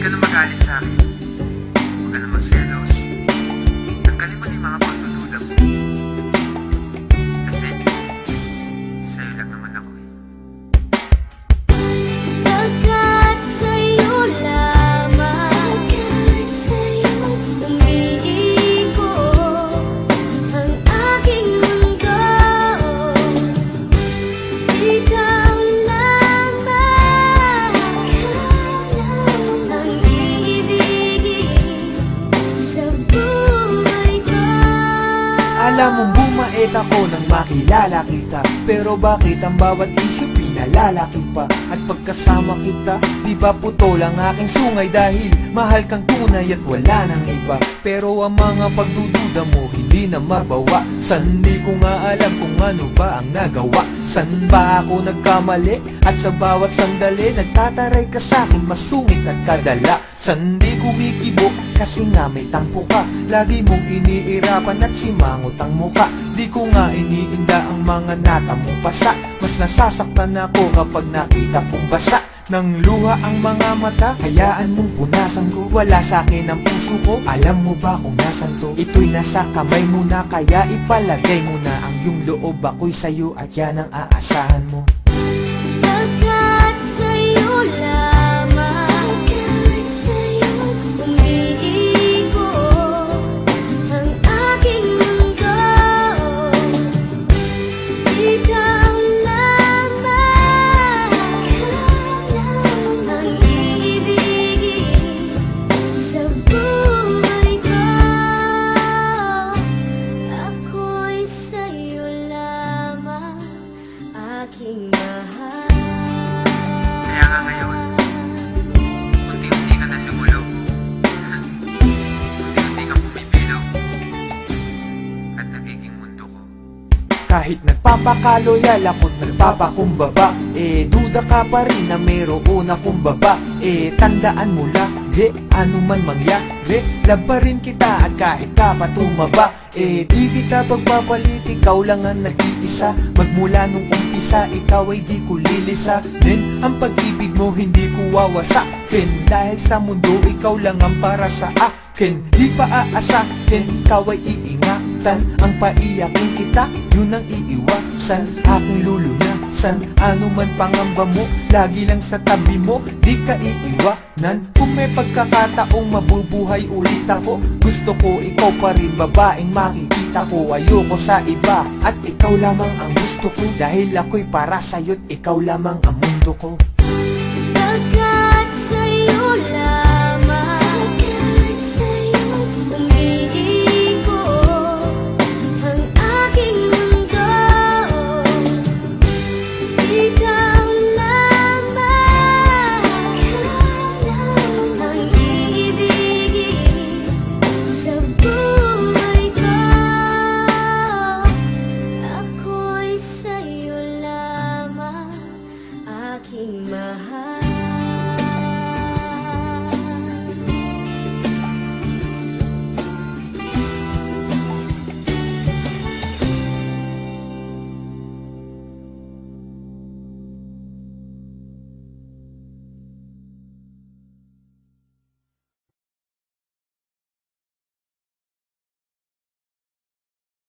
ka na magalit sa akin. Huwag ka na magselos. Tanggalin mo na yung mga pagdududa mo. Kasi, sa'yo lang naman ako eh. Pagkat sa'yo lamang, umiikot ang aking mundo. Ikaw lamang ang iibigin sa buhay ko. Alam mong bumait ako nang makilala kita, pero bakit ang bawat isyu pinalalaki pa? At pagkasama kita, di ba putol ang aking sungay? Dahil mahal kang tunay at wala nang iba. Pero ang mga pagdududa mo hindi na mabawa. San di ko nga alam kung ano ba ang nagawa. San ba ako nagkamali? At sa bawat sandali nagtataray ka sa'kin, masungit at kadala. San di kumikibo? Kasi nga may tampo ka. Lagi mong iniirapan at simangot ang muka. Di ko nga iniinda ang mga nata mong pasa. Mas nasasaktan ako kapag nakita kong basa ng luha ang mga mata. Hayaan mong punasan ko, wala sa'kin ang puso ko. Alam mo ba kung nasan to? Ito'y nasa kamay mo na, kaya ipalagay mo na ang iyong loob. Ako'y sa'yo at yan ang aasahan mo. Pagkat sa'yo lamang, umiikot ang aking mundo. Ikaw lamang ang iibigin sa buhay ko. Ako'y sa'yo lamang, aking mahal. Kaya nga ngayon, unti-unti ka nang lumulog. Unti-unti kang pumipilaw. At nagiging mundo ko. Kahit nagpapakaloyal ako't nagpapakumbaba, duda ka pa rin na mayroon akong baba. Tandaan mo lagi, ano man mangyari, love pa rin kita at kahit ka pa tumaba. Di kita pagpapalit, ikaw lang ang nag-iisa. Magmula nung umpisa, ikaw ay di ko lilisa. Din ang pag-ibig mo hindi ko wawasakin. Dahil sa mundo, ikaw lang ang para sa akin. Di pa aasahin, ikaw ay iingatan. Ang paiyakin kita, yun ang iiwasan. Aking lulunasan, ano man pangamba mo, lagi lang sa tabi mo, di ka iiwanan. Kung may pagkakataong mabubuhay ulit ako, gusto ko ikaw pa rin, babaeng makikita ko. Ayoko sa iba, at ikaw lamang ang gusto ko. Dahil ako'y para sa'yo't ikaw lamang ang mundo ko. Pagkat